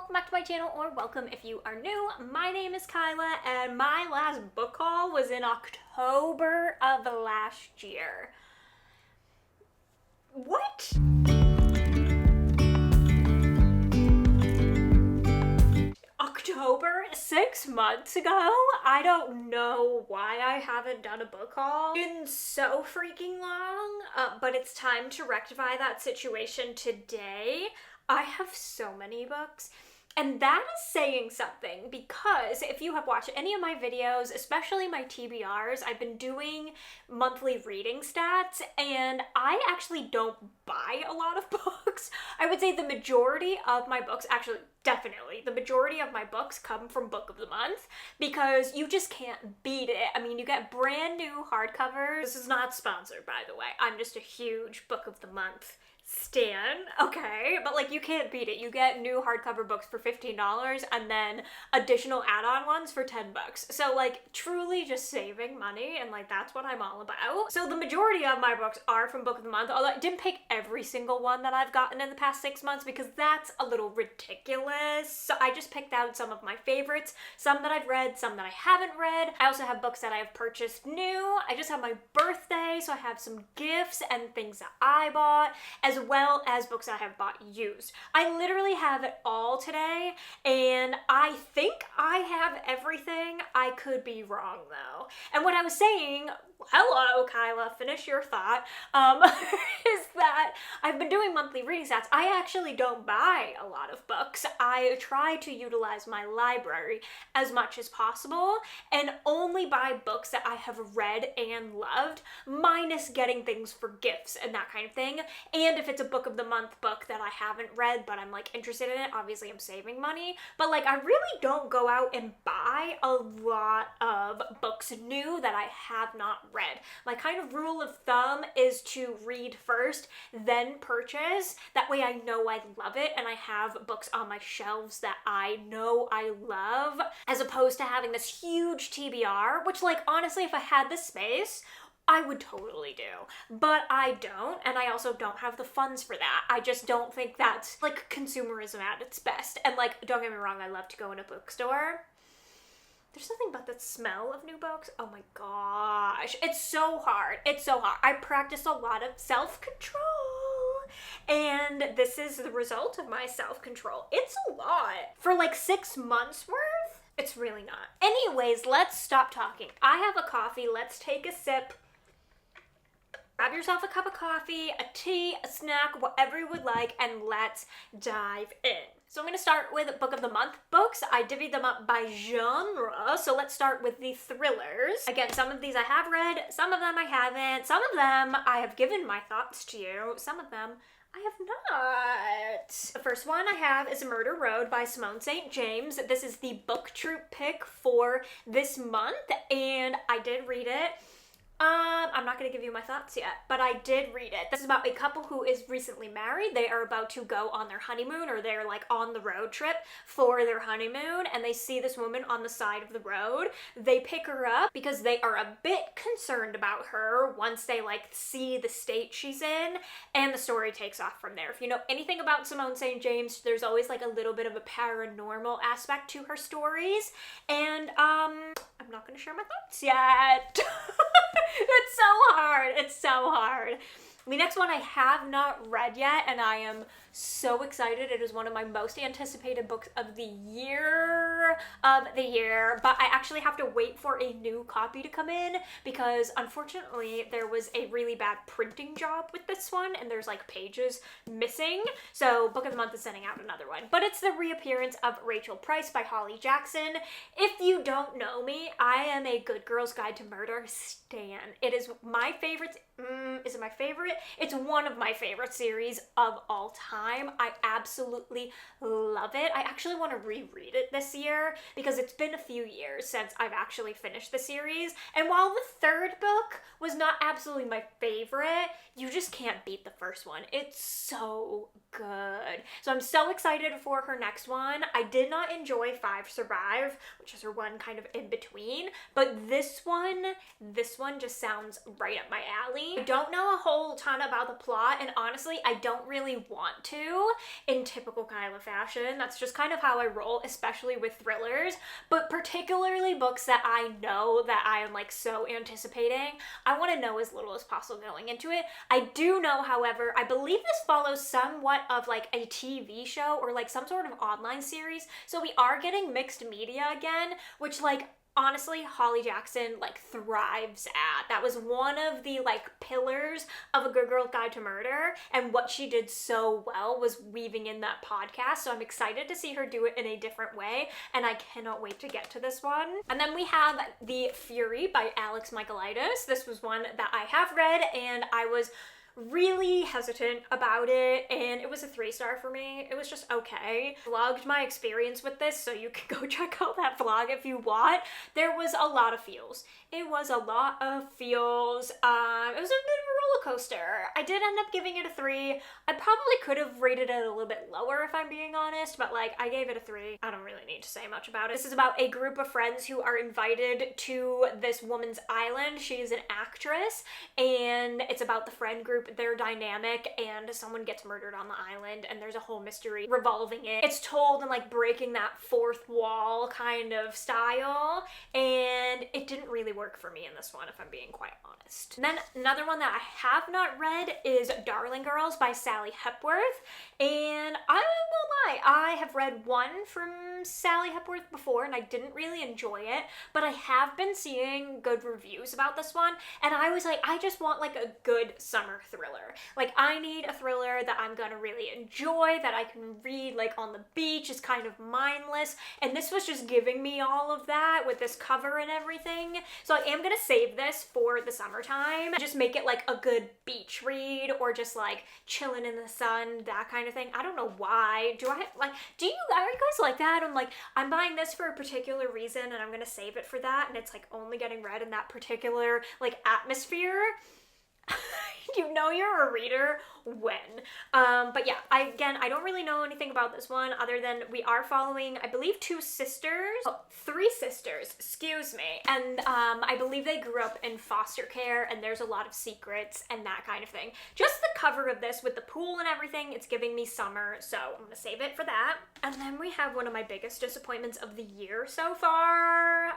welcome back to my channel, or welcome if you are new. My name is Kyla, and my last book haul was in October of last year. What? October, 6 months ago? I don't know why I haven't done a book haul in so freaking long, but it's time to rectify that situation today. I have so many books. And that is saying something, because if you have watched any of my videos, especially my TBRs, I've been doing monthly reading stats, and I actually don't buy a lot of books. I would say the majority of my books, actually definitely, the majority of my books come from Book of the Month, because you just can't beat it. I mean, you get brand new hardcovers. This is not sponsored, by the way. I'm just a huge Book of the Month stan, okay, but like you can't beat it. You get new hardcover books for $15 and then additional add-on ones for $10. So like truly just saving money, and like that's what I'm all about. So the majority of my books are from Book of the Month, although I didn't pick every single one that I've gotten in the past 6 months because that's a little ridiculous. So I just picked out some of my favorites, some that I've read, some that I haven't read. I also have books that I have purchased new. I just had my birthday, so I have some gifts and things that I bought, as well as books that I have bought used. I literally have it all today, and I think I have everything. I could be wrong though. And what I was saying, hello Kyla, finish your thought, is that I've been doing monthly reading stats. I actually don't buy a lot of books. I try to utilize my library as much as possible and only buy books that I have read and loved, minus getting things for gifts and that kind of thing. And if it's a Book of the Month book that I haven't read but I'm like interested in it, obviously I'm saving money. But like I really don't go out and buy a lot of books new that I have not read. My kind of rule of thumb is to read first, then purchase. That way I know I love it and I have books on my shelves that I know I love, as opposed to having this huge TBR, which like honestly, if I had the space, I would totally do, but I don't, and I also don't have the funds for that. I just don't think that's like consumerism at its best. And like, don't get me wrong, I love to go in a bookstore. There's something about the smell of new books. Oh my gosh, it's so hard. It's so hard. I practice a lot of self-control, and this is the result of my self-control. It's a lot. For like 6 months worth, it's really not. Anyways, let's stop talking. I have a coffee. Let's take a sip. Grab yourself a cup of coffee, a tea, a snack, whatever you would like, and let's dive in. So I'm going to start with Book of the Month books. I divvied them up by genre, so let's start with the thrillers. Again, some of these I have read, some of them I haven't, some of them I have given my thoughts to you, some of them I have not. The first one I have is Murder Road by Simone St. James. This is the book troop pick for this month, and I did read it. I'm not going to give you my thoughts yet, but I did read it. This is about a couple who is recently married. They are about to go on their honeymoon, or they're like on the road trip for their honeymoon, and they see this woman on the side of the road. They pick her up because they are a bit concerned about her once they like see the state she's in, and the story takes off from there. If you know anything about Simone St. James, there's always like a little bit of a paranormal aspect to her stories, and I'm not going to share my thoughts yet. It's so hard. It's so hard. The next one I have not read yet, and I am so excited. It is one of my most anticipated books of the year, but I actually have to wait for a new copy to come in because unfortunately there was a really bad printing job with this one, and there's like pages missing. So Book of the Month is sending out another one, but it's the reappearance of Rachel Price by Holly Jackson. If you don't know me, I am a Good Girl's Guide to Murder stan. It is my favorite. Is it my favorite? It's one of my favorite series of all time. I absolutely love it. I actually want to reread it this year because it's been a few years since I've actually finished the series. And while the third book was not absolutely my favorite, you just can't beat the first one. It's so good. So I'm so excited for her next one. I did not enjoy Five Survive, which is her one kind of in between, but this one just sounds right up my alley. I don't know a whole ton about the plot, and honestly, I don't really want to in typical Kyla fashion. reaction. That's just kind of how I roll, especially with thrillers, but particularly books that I know that I am like so anticipating. I want to know as little as possible going into it. I do know, however, I believe this follows somewhat of like a TV show or like some sort of online series, so we are getting mixed media again, which like honestly, Holly Jackson like thrives at. That was one of the like pillars of A Good Girl's Guide to Murder, and what she did so well was weaving in that podcast, so I'm excited to see her do it in a different way, and I cannot wait to get to this one. And then we have The Fury by Alex Michaelides. This was one that I have read, and I was really hesitant about it, and it was a 3-star for me. It was just okay. Vlogged my experience with this, so you can go check out that vlog if you want. There was a lot of feels. It was a lot of feels. It was a bit of a roller coaster. I did end up giving it a 3. I probably could have rated it a little bit lower if I'm being honest, but like I gave it a 3. I don't really need to say much about it. This is about a group of friends who are invited to this woman's island. She is an actress, and it's about the friend group, their dynamic, and someone gets murdered on the island, and there's a whole mystery revolving it. It's told in like breaking that fourth wall kind of style, and it didn't really work for me in this one, if I'm being quite honest. And then another one that I have not read is Darling Girls by Sally Hepworth, and I won't lie, I have read one from Sally Hepworth before, and I didn't really enjoy it, but I have been seeing good reviews about this one, and I was like, I just want like a good summer thriller. Like, I need a thriller that I'm gonna really enjoy, that I can read like on the beach, is kind of mindless, and this was just giving me all of that with this cover and everything. So I am gonna save this for the summertime. Just make it like a good beach read, or just like chilling in the sun, that kind of thing. I don't know why. Are you guys like that? I'm buying this for a particular reason, and I'm gonna save it for that, and it's like only getting read in that particular like atmosphere. You know you're a reader when. But yeah, I don't really know anything about this one other than we are following, I believe, 3 sisters, excuse me. And I believe they grew up in foster care, and there's a lot of secrets and that kind of thing. Just the cover of this with the pool and everything, it's giving me summer, so I'm gonna save it for that. And then we have one of my biggest disappointments of the year so far.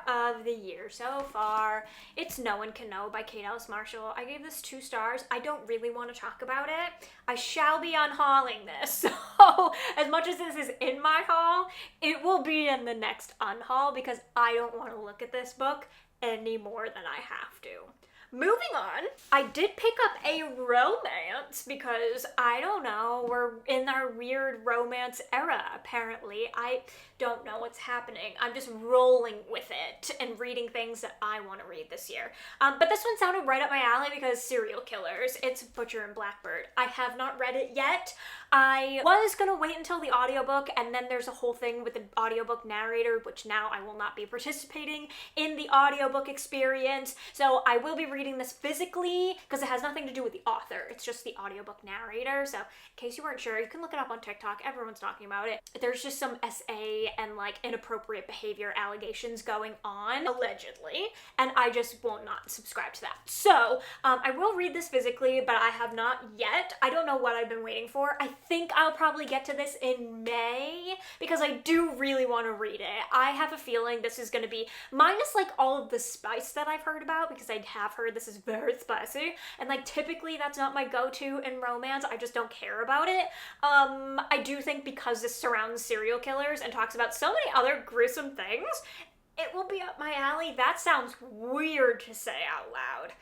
It's No One Can Know by Kate Ellis Marshall. I gave this 2 stars. I don't really want to talk about it. I shall be unhauling this, so as much as this is in my haul, it will be in the next unhaul because I don't want to look at this book any more than I have to. Moving on, I did pick up a romance because, I don't know, we're in our weird romance era, apparently. I don't know what's happening. I'm just rolling with it and reading things that I want to read this year. But this one sounded right up my alley because serial killers. It's Butcher and Blackbird. I have not read it yet. I was gonna wait until the audiobook, and then there's a whole thing with the audiobook narrator, which now I will not be participating in the audiobook experience. So I will be reading this physically because it has nothing to do with the author. It's just the audiobook narrator. So in case you weren't sure, you can look it up on TikTok. Everyone's talking about it. There's just some SA and like inappropriate behavior allegations going on, allegedly, and I just will not subscribe to that. So I will read this physically, but I have not yet. I don't know what I've been waiting for. I think I'll probably get to this in May because I do really want to read it. I have a feeling this is going to be, minus like all of the spice that I've heard about, because I have heard this is very spicy, and like typically that's not my go-to in romance. I just don't care about it. I do think because this surrounds serial killers and talks about so many other gruesome things, it will be up my alley. That sounds weird to say out loud.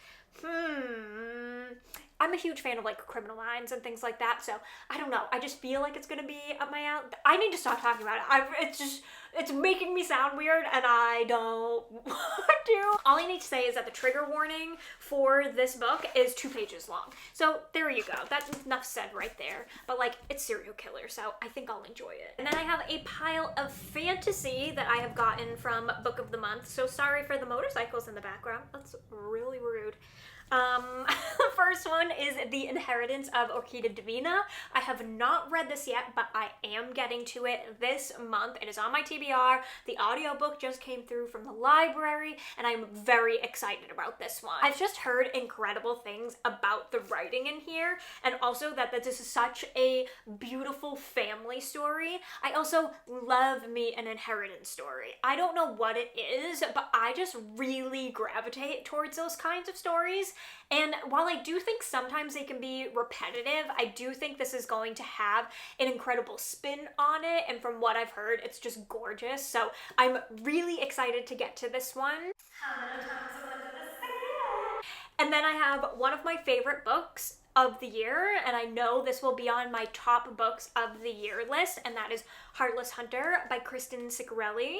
I'm a huge fan of like Criminal Minds and things like that, so I don't know. I just feel like it's gonna be up my alley. I need to stop talking about it. It's making me sound weird, and I don't want to. All I need to say is that the trigger warning for this book is 2 pages long. So there you go. That's enough said right there. But like, it's serial killer, so I think I'll enjoy it. And then I have a pile of fantasy that I have gotten from Book of the Month. So sorry for the motorcycles in the background. That's really rude. The first one is The Inheritance of Orquídea Divina. I have not read this yet, but I am getting to it this month. It is on my TBR. The audiobook just came through from the library, and I'm very excited about this one. I've just heard incredible things about the writing in here, and also that this is such a beautiful family story. I also love me an inheritance story. I don't know what it is, but I just really gravitate towards those kinds of stories. And while I do think sometimes they can be repetitive, I do think this is going to have an incredible spin on it, and from what I've heard, it's just gorgeous. So I'm really excited to get to this one. And then I have one of my favorite books of the year, and I know this will be on my top books of the year list, and that is Heartless Hunter by Kristen Ciccarelli.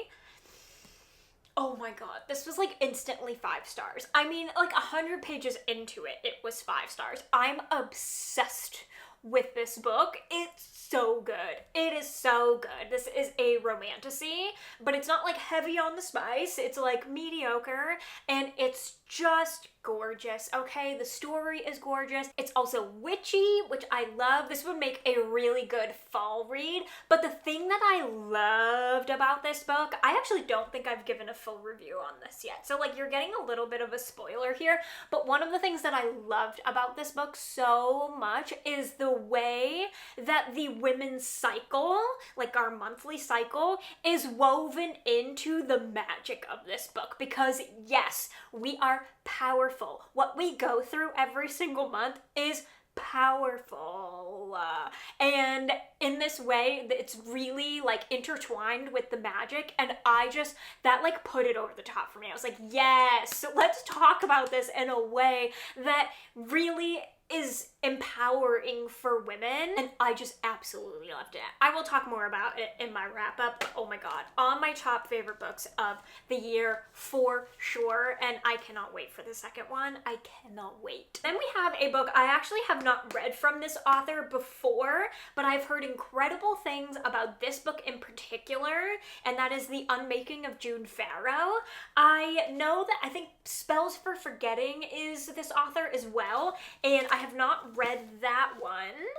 Oh my god, this was like instantly 5 stars. I mean, like 100 pages into it, it was 5 stars. I'm obsessed with this book. It's so good. It is so good. This is a romantasy, but it's not like heavy on the spice. It's like mediocre, and it's just gorgeous, okay? The story is gorgeous. It's also witchy, which I love. This would make a really good fall read, but the thing that I loved about this book, I actually don't think I've given a full review on this yet, so like you're getting a little bit of a spoiler here, but one of the things that I loved about this book so much is the way that the women's cycle, like our monthly cycle, is woven into the magic of this book, because yes, we are powerful. What we go through every single month is powerful. And in this way, it's really like intertwined with the magic, and that like put it over the top for me. I was like, yes, let's talk about this in a way that really is empowering for women, and I just absolutely loved it. I will talk more about it in my wrap up, but oh my god, on my top favorite books of the year for sure, and I cannot wait for the second one. I cannot wait. Then we have a book I actually have not read from this author before, but I've heard incredible things about this book in particular, and that is The Unmaking of June Farrow. I know that I think Spells for Forgetting is this author as well, and I have not read that one.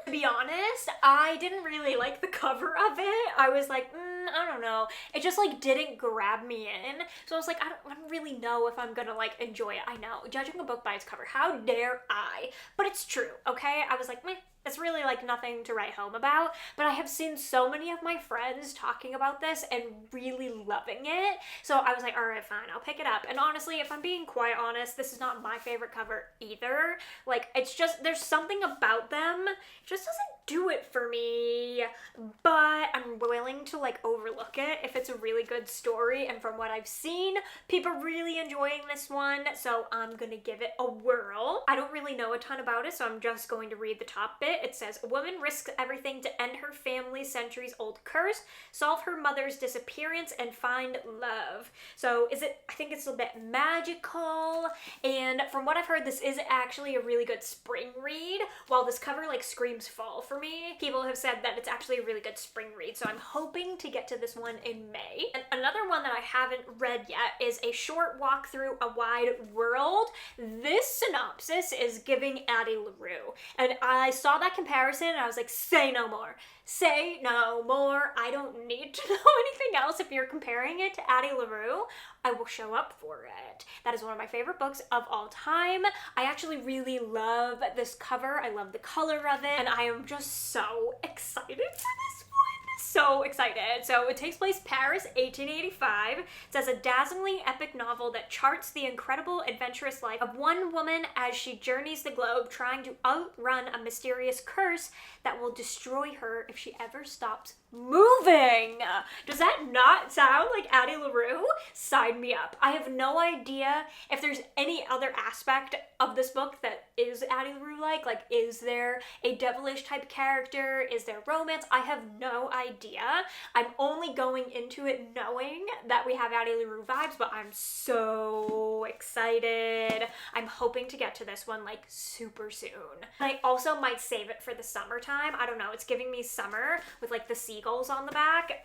To be honest, I didn't really like the cover of it. I was like, I don't know. It just like didn't grab me in. So I was like, I don't really know if I'm gonna like enjoy it. I know, judging a book by its cover, how dare I? But it's true, okay? I was like, meh. It's really like nothing to write home about, but I have seen so many of my friends talking about this and really loving it, so I was like, alright, fine, I'll pick it up. And honestly, if I'm being quite honest, this is not my favorite cover either. Like, it's just, there's something about them, it just doesn't do it for me, but I'm willing to like overlook it if it's a really good story, and from what I've seen, people are really enjoying this one, so I'm gonna give it a whirl. I don't really know a ton about it, so I'm just going to read the top bit. It says, a woman risks everything to end her family's centuries-old curse, solve her mother's disappearance, and find love. So I think it's a bit magical, and from what I've heard, this is actually a really good spring read, while this cover like screams fall for me. People have said that it's actually a really good spring read, so I'm hoping to get to this one in May. And another one that I haven't read yet is A Short Walk Through a Wide World. This synopsis is giving Addie LaRue, and I saw that comparison and I was like, say no more. Say no more. I don't need to know anything else. If you're comparing it to Addie LaRue, I will show up for it. That is one of my favorite books of all time. I actually really love this cover. I love the color of it, and I am just so excited for this one. So excited. So it takes place Paris, 1885. It's as a dazzlingly epic novel that charts the incredible adventurous life of one woman as she journeys the globe trying to outrun a mysterious curse that will destroy her if she ever stops moving. Does that not sound like Addie LaRue? Sign me up. I have no idea if there's any other aspect of this book that is Addie LaRue like. Like, is there a devilish type character? Is there romance? I have no idea. I'm only going into it knowing that we have Addie LaRue vibes, but I'm so excited. I'm hoping to get to this one like super soon. I also might save it for the summertime. I don't know. It's giving me summer with like the seagulls on the back.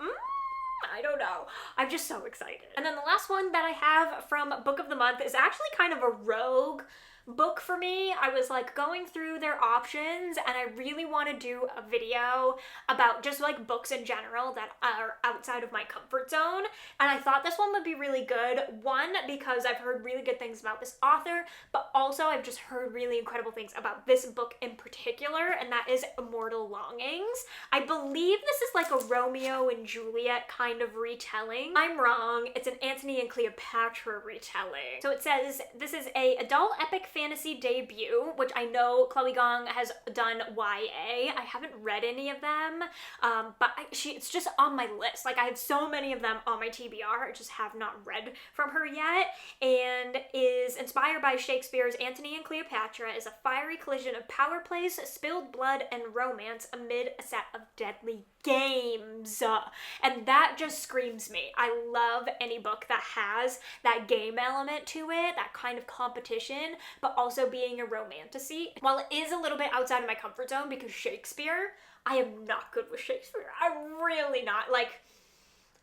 I don't know. I'm just so excited. And then the last one that I have from Book of the Month is actually kind of a rogue book for me. I was like going through their options, and I really want to do a video about just like books in general that are outside of my comfort zone. And I thought this one would be really good. One, because I've heard really good things about this author, but also I've just heard really incredible things about this book in particular, and that is Immortal Longings. I believe this is like a Romeo and Juliet kind of retelling. I'm wrong. It's an Antony and Cleopatra retelling. So it says this is a adult epic fantasy debut, which I know Chloe Gong has done YA. I haven't read any of them, but it's just on my list. Like, I have so many of them on my TBR. I just have not read from her yet, and is inspired by Shakespeare's Antony and Cleopatra, is a fiery collision of power plays, spilled blood, and romance amid a set of deadly games. And that just screams me. I love any book that has that game element to it, that kind of competition, but also being a romantasy. While it is a little bit outside of my comfort zone because Shakespeare, I am not good with Shakespeare. I'm really not. Like,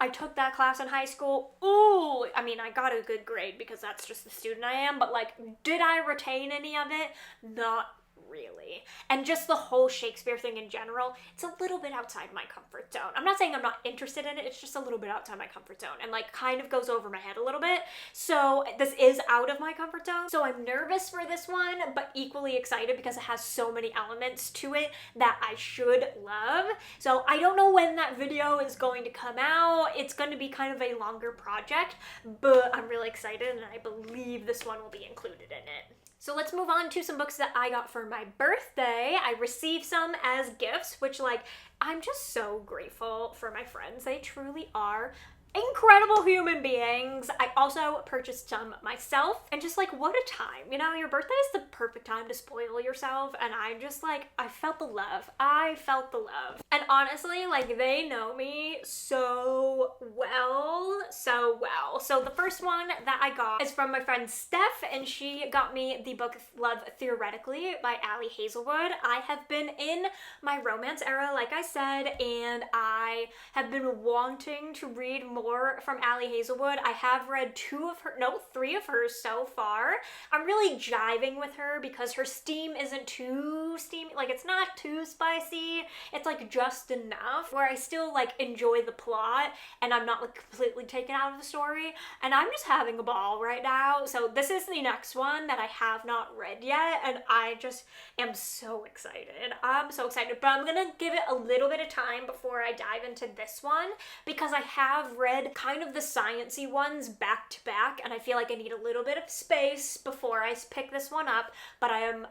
I took that class in high school. Ooh, I mean, I got a good grade because that's just the student I am, but like, did I retain any of it? Not really. And just the whole Shakespeare thing in general, it's a little bit outside my comfort zone. I'm not saying I'm not interested in it, it's just a little bit outside my comfort zone and like kind of goes over my head a little bit. So this is out of my comfort zone. So I'm nervous for this one, but equally excited because it has so many elements to it that I should love. So I don't know when that video is going to come out. It's going to be kind of a longer project, but I'm really excited and I believe this one will be included in it. So let's move on to some books that I got for my birthday. I received some as gifts, which, like, I'm just so grateful for my friends. They truly are incredible human beings. I also purchased some myself, and just like, what a time. You know, your birthday is the perfect time to spoil yourself, and I'm just like, I felt the love. I felt the love. And honestly, like, they know me so well, so well. So the first one that I got is from my friend Steph, and she got me the book Love Theoretically by Ali Hazelwood. I have been in my romance era, like I said, and I have been wanting to read more from Ali Hazelwood. I have read three of hers so far. I'm really jiving with her because her steam isn't too steamy, like, it's not too spicy. It's like just enough where I still like enjoy the plot and I'm not like completely taken out of the story, and I'm just having a ball right now. So this is the next one that I have not read yet, and I just am so excited. I'm so excited, but I'm gonna give it a little bit of time before I dive into this one because I have read kind of the science-y ones back to back, and I feel like I need a little bit of space before I pick this one up, but I'm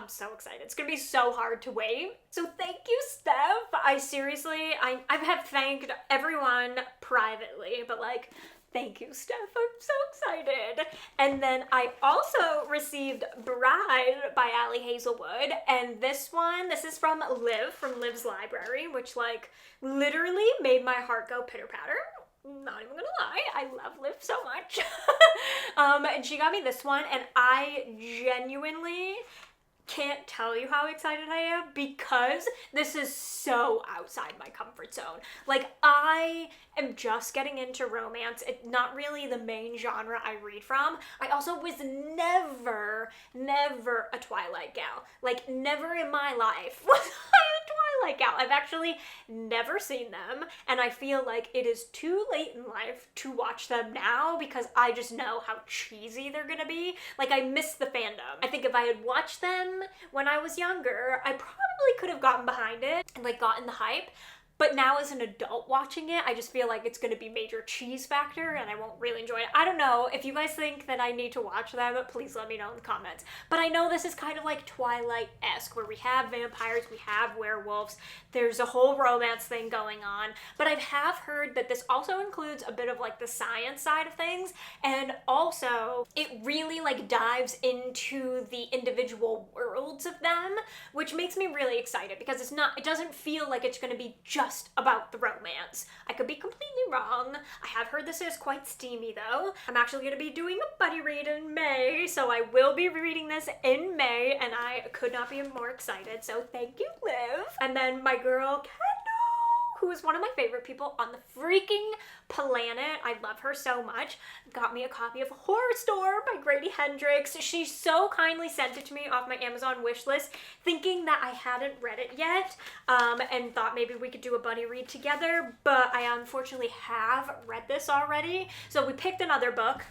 so excited. It's gonna be so hard to wait. So thank you, Steph. I have thanked everyone privately, but like, thank you, Steph. I'm so excited. And then I also received Bride by Ali Hazelwood, and this is from Liv's library, which like literally made my heart go pitter-patter. Not even gonna lie, I love Liv so much. And she got me this one, and I genuinely can't tell you how excited I am because this is so outside my comfort zone. Like, I am just getting into romance. It's not really the main genre I read from. I also was never a Twilight gal. Like, never in my life was I a Twilight gal. I've actually never seen them, and I feel like it is too late in life to watch them now because I just know how cheesy they're gonna be. Like, I miss the fandom. I think if I had watched them when I was younger, I probably could have gotten behind it and like gotten the hype. But now as an adult watching it, I just feel like it's going to be major cheese factor and I won't really enjoy it. I don't know. If you guys think that I need to watch them, please let me know in the comments. But I know this is kind of like Twilight-esque, where we have vampires, we have werewolves, there's a whole romance thing going on. But I have heard that this also includes a bit of like the science side of things, and also it really like dives into the individual worlds of them, which makes me really excited because it doesn't feel like it's going to be just about the romance. I could be completely wrong. I have heard this is quite steamy though. I'm actually going to be doing a buddy read in May, so I will be reading this in May, and I could not be more excited. So thank you, Liv. And then my girl Kendall, who is one of my favorite people on the freaking planet. I love her so much. Got me a copy of Horror Store by Grady Hendrix. She so kindly sent it to me off my Amazon wish list, thinking that I hadn't read it yet, and thought maybe we could do a buddy read together, but I unfortunately have read this already. So we picked another book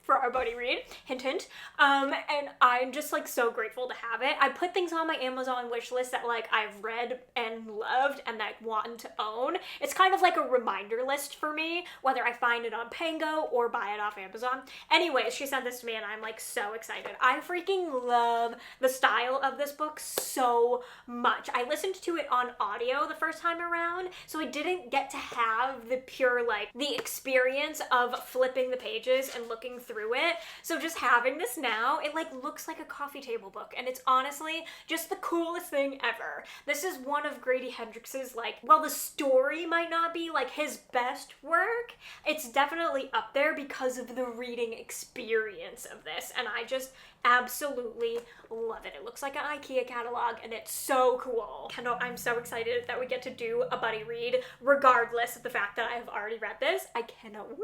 for our buddy read, hint hint, and I'm just like so grateful to have it. I put things on my Amazon wish list that like I've read and loved and that I want to own. It's kind of like a reminder list for me, whether I find it on Pango or buy it off Amazon. Anyways, she sent this to me and I'm like so excited. I freaking love the style of this book so much. I listened to it on audio the first time around, so I didn't get to have the pure like the experience of flipping the pages and looking through it. So just having this now, it like looks like a coffee table book, and it's honestly just the coolest thing ever. This is one of Grady Hendrix's like, well, the story might not be like his best work, it's definitely up there because of the reading experience of this, and I just absolutely love it. It looks like an IKEA catalog and it's so cool. Kendall, I'm so excited that we get to do a buddy read regardless of the fact that I have already read this. I cannot wait.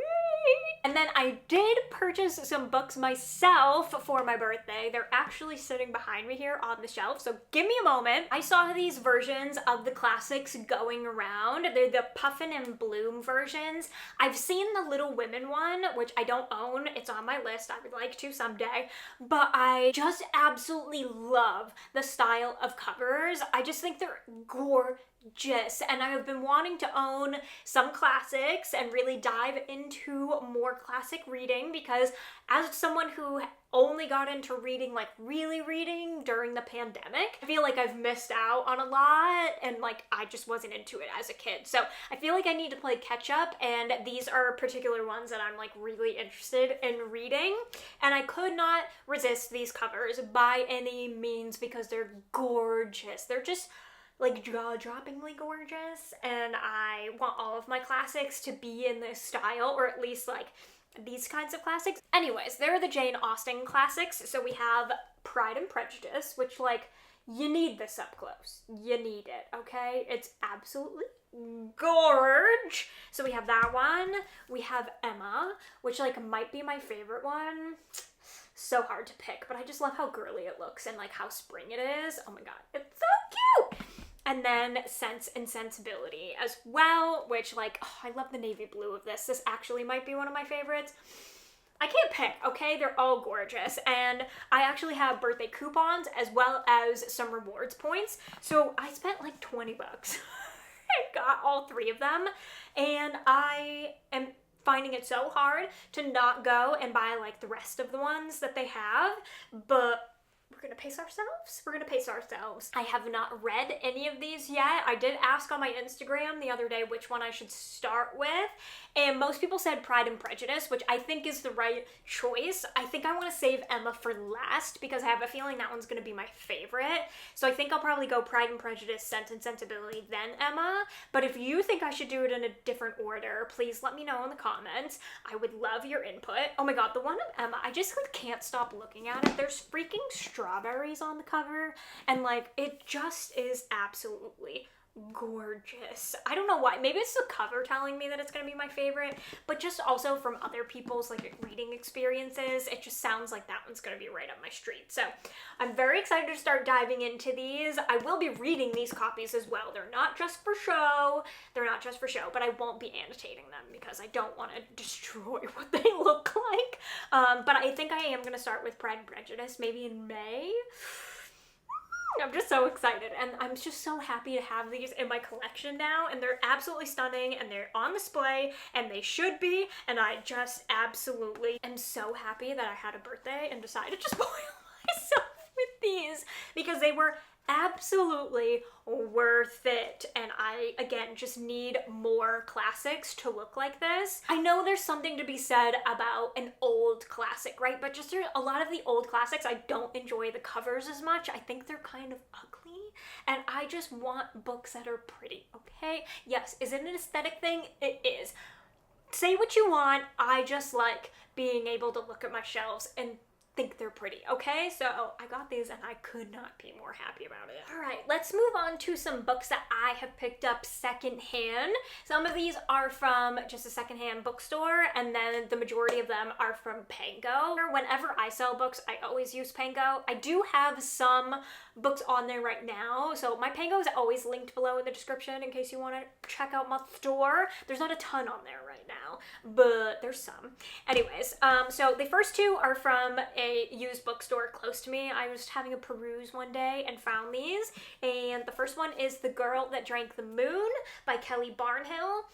And then I did purchase some books myself for my birthday. They're actually sitting behind me here on the shelf, so give me a moment. I saw these versions of the classics going around. They're the Puffin and Bloom versions. I've seen the Little Women one, which I don't own. It's on my list. I would like to someday, but I just absolutely love the style of covers. I just think they're gorgeous, and I have been wanting to own some classics and really dive into more classic reading, because as someone who only got into reading, like really reading during the pandemic, I feel like I've missed out on a lot, and like I just wasn't into it as a kid. So I feel like I need to play catch up, and these are particular ones that I'm like really interested in reading, and I could not resist these covers by any means because they're gorgeous. They're just like jaw-droppingly gorgeous, and I want all of my classics to be in this style, or at least like these kinds of classics. Anyways, they're the Jane Austen classics. So we have Pride and Prejudice, which like, you need this up close. You need it, okay? It's absolutely gorge. So we have that one. We have Emma, which like might be my favorite one. So hard to pick, but I just love how girly it looks and like how spring it is. Oh my god, it's so cute! And then Sense and Sensibility as well, which like, oh, I love the navy blue of this. This actually might be one of my favorites. I can't pick, okay? They're all gorgeous. And I actually have birthday coupons as well as some rewards points. So I spent like 20 bucks. I got all three of them. And I am finding it so hard to not go and buy like the rest of the ones that they have. But we're gonna pace ourselves. We're gonna pace ourselves. I have not read any of these yet. I did ask on my Instagram the other day which one I should start with, and most people said Pride and Prejudice, which I think is the right choice. I think I want to save Emma for last because I have a feeling that one's gonna be my favorite. So I think I'll probably go Pride and Prejudice, Sense and Sensibility, then Emma. But if you think I should do it in a different order, please let me know in the comments. I would love your input. Oh my god, the one of Emma, I just like can't stop looking at it. There's freaking strawberries on the cover, and like it just is absolutely gorgeous. I don't know why. Maybe it's the cover telling me that it's gonna be my favorite, but just also from other people's like reading experiences, it just sounds like that one's gonna be right up my street. So I'm very excited to start diving into these. I will be reading these copies as well. They're not just for show. They're not just for show, but I won't be annotating them because I don't want to destroy what they look like. But I think I am gonna start with Pride and Prejudice maybe in May. I'm just so excited, and I'm just so happy to have these in my collection now, and they're absolutely stunning, and they're on display, and they should be, and I just absolutely am so happy that I had a birthday and decided to spoil myself with these, because they were absolutely worth it, and I, again, just need more classics to look like this. I know there's something to be said about an old classic, right? But just a lot of the old classics, I don't enjoy the covers as much. I think they're kind of ugly, and I just want books that are pretty, okay? Yes, is it an aesthetic thing? It is. Say what you want, I just like being able to look at my shelves and think they're pretty, okay? So I got these and I could not be more happy about it. All right, let's move on to some books that I have picked up secondhand. Some of these are from just a secondhand bookstore, and then the majority of them are from Pango. Whenever I sell books, I always use Pango. I do have some books on there right now, so my Pango is always linked below in the description in case you want to check out my store. There's not a ton on there right now, but there's some. Anyways, so the first two are from a used bookstore close to me. I was having a peruse one day and found these, and the first one is The Girl That Drank the Moon by Kelly Barnhill.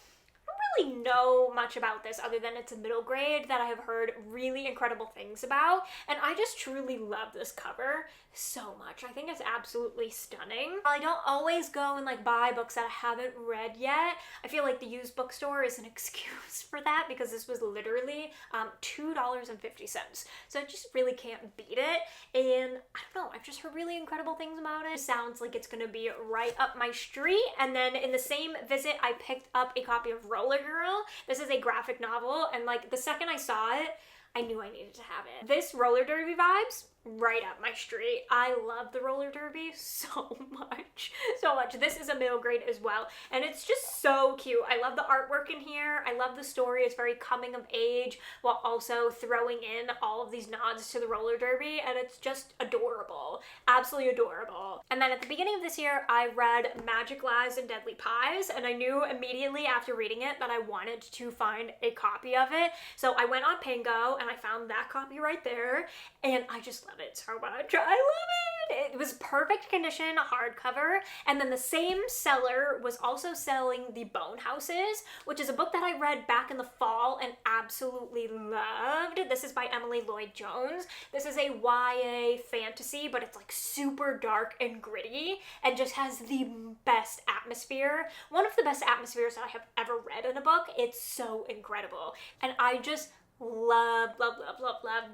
I don't really know much about this other than it's a middle grade that I have heard really incredible things about, and I just truly love this cover so much. I think it's absolutely stunning. I don't always go and like buy books that I haven't read yet. I feel like the used bookstore is an excuse for that because this was literally $2.50. So I just really can't beat it. And I don't know, I've just heard really incredible things about it. It sounds like it's gonna be right up my street. And then in the same visit, I picked up a copy of Roller Girl. This is a graphic novel, and like the second I saw it, I knew I needed to have it. This roller derby vibes, right up my street. I love the roller derby so much, so much. This is a middle grade as well, and it's just so cute. I love the artwork in here. I love the story. It's very coming of age while also throwing in all of these nods to the roller derby, and it's just adorable. Absolutely adorable. And then at the beginning of this year, I read Magic Lies and Deadly Pies, and I knew immediately after reading it that I wanted to find a copy of it. So I went on Pango and I found that copy right there, and I just love it so much. I love it. It was perfect condition, hardcover, and then the same seller was also selling The Bone Houses, which is a book that I read back in the fall and absolutely loved. This is by Emily Lloyd-Jones. This is a YA fantasy, but it's like super dark and gritty and just has the best atmosphere. One of the best atmospheres that I have ever read in a book. It's so incredible. And I just love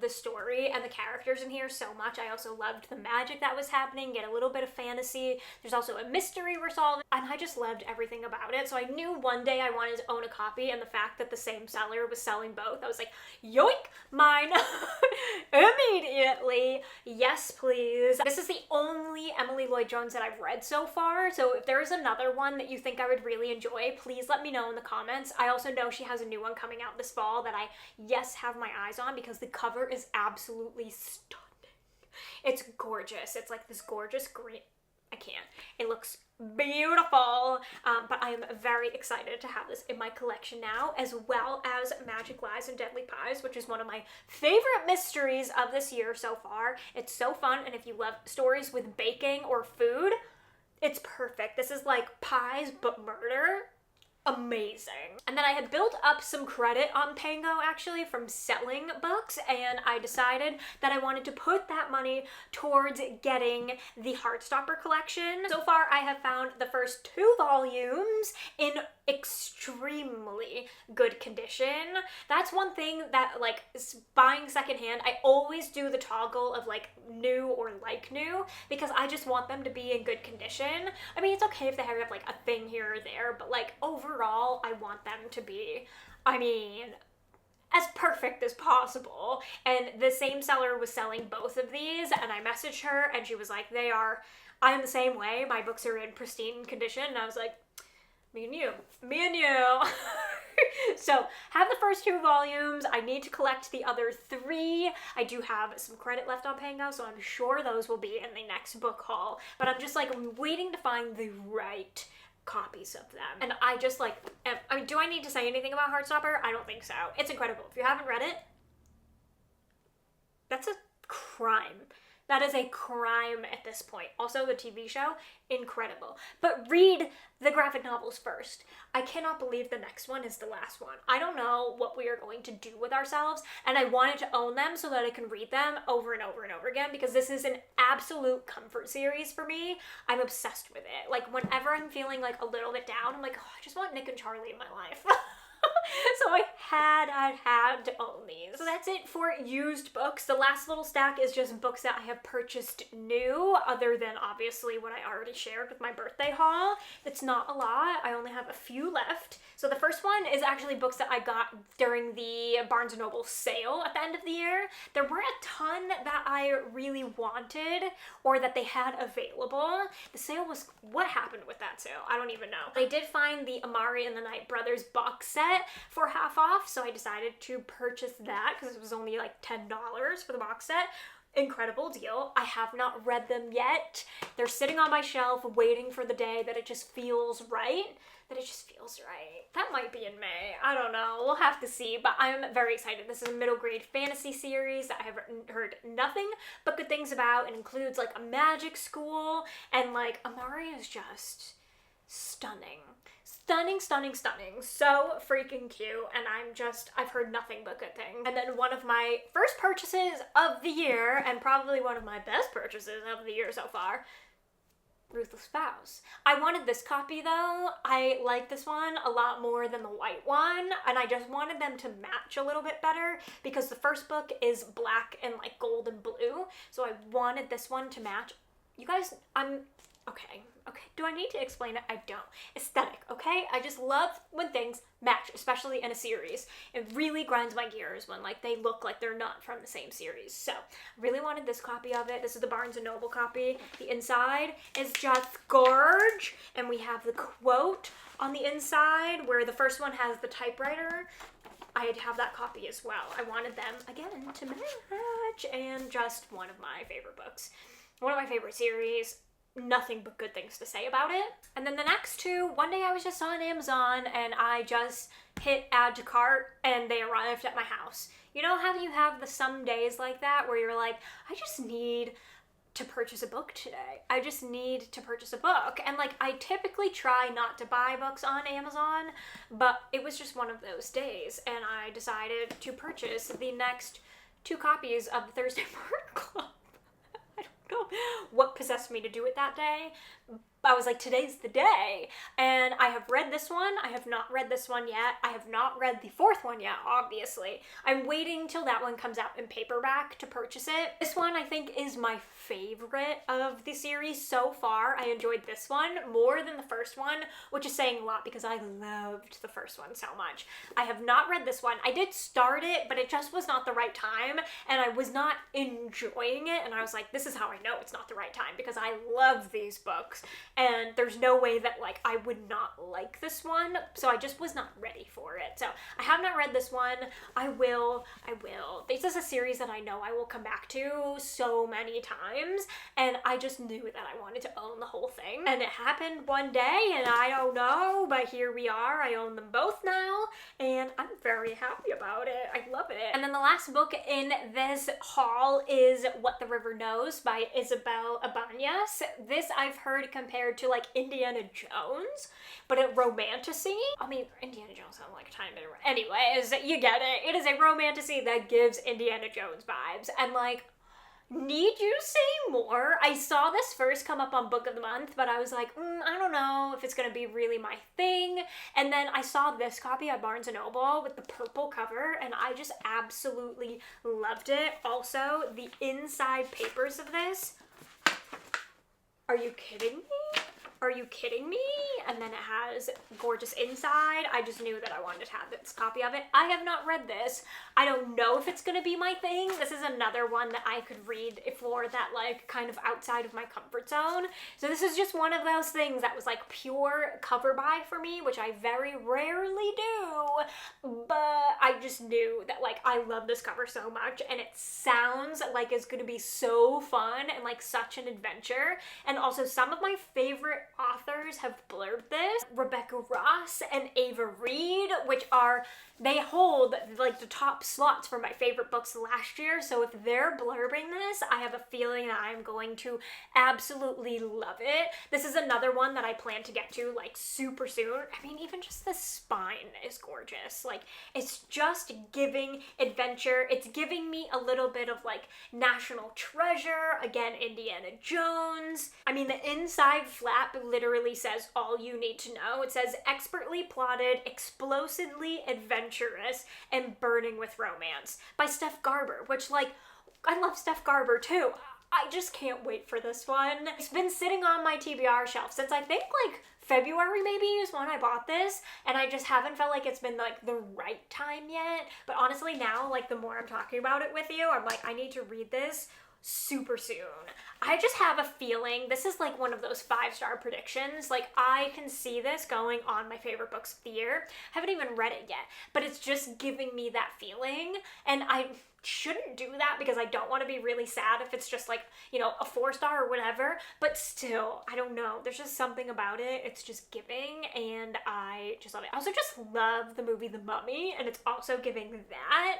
the story and the characters in here so much. I also loved the magic that was happening, get a little bit of fantasy. There's also a mystery we're solving, and I just loved everything about it. So I knew one day I wanted to own a copy, and the fact that the same seller was selling both, I was like, yoink, mine. Immediately. Yes, please. This is the only Emily Lloyd-Jones that I've read so far, so if there's another one that you think I would really enjoy, please let me know in the comments. I also know she has a new one coming out this fall that I have my eyes on because the cover is absolutely stunning. It's gorgeous. It's like this gorgeous green. I can't. It looks beautiful, but I am very excited to have this in my collection now, as well as Magic Lies and Deadly Pies, which is one of my favorite mysteries of this year so far. It's so fun, and if you love stories with baking or food, it's perfect. This is like pies but murder. Amazing. And then I had built up some credit on Pango actually from selling books, and I decided that I wanted to put that money towards getting the Heartstopper collection. So far I have found the first 2 volumes in extremely good condition. That's one thing that, like, buying secondhand, I always do the toggle of like new or like new because I just want them to be in good condition. I mean, it's okay if they have like a thing here or there, but like overall I want them to be, I mean, as perfect as possible. And the same seller was selling both of these, and I messaged her and she was like, I am the same way, my books are in pristine condition. And I was like, me and you. So have the first 2 volumes. I need to collect the other 3. I do have some credit left on Pango, so I'm sure those will be in the next book haul, but I'm just like waiting to find the right copies of them. And I just like, I mean, do I need to say anything about Heartstopper? I don't think so. It's incredible. If you haven't read it, that's a crime. That is a crime at this point. Also, the TV show, incredible. But read the graphic novels first. I cannot believe the next one is the last one. I don't know what we are going to do with ourselves, and I wanted to own them so that I can read them over and over and over again, because this is an absolute comfort series for me. I'm obsessed with it. Like, whenever I'm feeling like a little bit down, I'm like, oh, I just want Nick and Charlie in my life. So I I had to own these. So that's it for used books. The last little stack is just books that I have purchased new, other than obviously what I already shared with my birthday haul. It's not a lot. I only have a few left. So the first one is actually books that I got during the Barnes & Noble sale at the end of the year. There were a ton that I really wanted or that they had available. The sale was, what happened with that sale? I don't even know. I did find the Amari and the Knight Brothers box set for half off, so I decided to purchase that because it was only like $10 for the box set. Incredible deal. I have not read them yet. They're sitting on my shelf waiting for the day that it just feels right. That might be in May. I don't know. We'll have to see, but I'm very excited. This is a middle grade fantasy series that I have heard nothing but good things about. It includes like a magic school, and like Amari is just stunning. Stunning. So freaking cute, and I've heard nothing but good things. And then one of my first purchases of the year, and probably one of my best purchases of the year so far, Ruthless Vows. I wanted this copy though. I like this one a lot more than the white one, and I just wanted them to match a little bit better because the first book is black and like gold and blue, so I wanted this one to match. You guys, okay. Do I need to explain it? I don't. Aesthetic, okay? I just love when things match, especially in a series. It really grinds my gears when like they look like they're not from the same series. So, I really wanted this copy of it. This is the Barnes & Noble copy. The inside is just gorge, and we have the quote on the inside where the first one has the typewriter. I'd have that copy as well. I wanted them, again, to match, and just one of my favorite books. One of my favorite series. Nothing but good things to say about it. And then the next two, one day I was just on Amazon and I just hit add to cart and they arrived at my house. You know how you have some days like that where you're like, I just need to purchase a book today. I just need to purchase a book. And like, I typically try not to buy books on Amazon, but it was just one of those days and I decided to purchase the next 2 copies of the Thursday Book Club. What possessed me to do it that day. I was like, today's the day. And I have read this one. I have not read this one yet. I have not read the 4th one yet, obviously. I'm waiting till that one comes out in paperback to purchase it. This one, I think, is my favorite of the series so far. I enjoyed this one more than the first one, which is saying a lot because I loved the first one so much. I have not read this one. I did start it, but it just was not the right time, and I was not enjoying it, and I was like, this is how I know it's not the right time, because I love these books. And there's no way that like I would not like this one, so I just was not ready for it. So I have not read this one. I will. This is a series that I know I will come back to so many times, and I just knew that I wanted to own the whole thing. And it happened one day, and I don't know, but here we are. I own them both now, and I'm very happy about it. I love it. And then the last book in this haul is What the River Knows by Isabel Ibanez. This I've heard compared to like Indiana Jones, but a romantasy. I mean, Indiana Jones sounds like a tiny bit. Anyways, you get it. It is a romantasy that gives Indiana Jones vibes, and like, need you say more? I saw this first come up on Book of the Month, but I was like, I don't know if it's gonna be really my thing. And then I saw this copy at Barnes & Noble with the purple cover, and I just absolutely loved it. Also, the inside papers of this. Are you kidding me? Are you kidding me? And then it has gorgeous inside. I just knew that I wanted to have this copy of it. I have not read this. I don't know if it's gonna be my thing. This is another one that I could read for that like kind of outside of my comfort zone. So this is just one of those things that was like pure cover buy for me, which I very rarely do. But I just knew that like I love this cover so much, and it sounds like it's gonna be so fun and like such an adventure. And also some of my favorite authors have blurbed this. Rebecca Ross and Ava Reed, which are, they hold like the top slots for my favorite books last year. So if they're blurbing this, I have a feeling that I'm going to absolutely love it. This is another one that I plan to get to like super soon. I mean, even just the spine is gorgeous. Like, it's just giving adventure. It's giving me a little bit of like National Treasure, again, Indiana Jones. I mean, the inside flap literally says all you need to know. It says expertly plotted, explosively adventurous adventurous and burning with romance by Steph Garber, which, like, I love Steph Garber too. I just can't wait for this one. It's been sitting on my TBR shelf since I think like February maybe is when I bought this, and I just haven't felt like it's been like the right time yet. But honestly now, like the more I'm talking about it with you, I'm like, I need to read this super soon. I just have a feeling this is like one of those 5-star predictions. Like I can see this going on my favorite books of the year. I haven't even read it yet, but it's just giving me that feeling, and I shouldn't do that because I don't want to be really sad if it's just like, you know, a 4-star or whatever, but still, I don't know. There's just something about it. It's just giving, and I just love it. I also just love the movie The Mummy, and it's also giving that.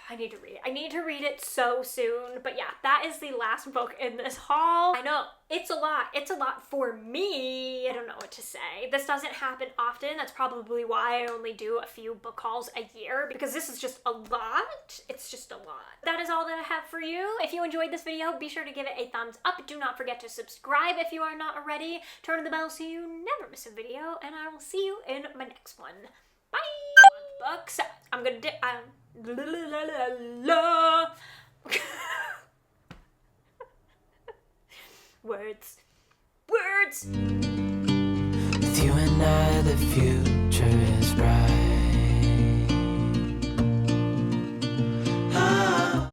I need to read it. I need to read it so soon. But yeah, that is the last book in this haul. I know, it's a lot. It's a lot for me. I don't know what to say. This doesn't happen often. That's probably why I only do a few book hauls a year, because this is just a lot. It's just a lot. That is all that I have for you. If you enjoyed this video, be sure to give it a thumbs up. Do not forget to subscribe if you are not already. Turn on the bell so you never miss a video, and I will see you in my next one. Bye! Books. I'm gonna Words. With you and I, the future is bright.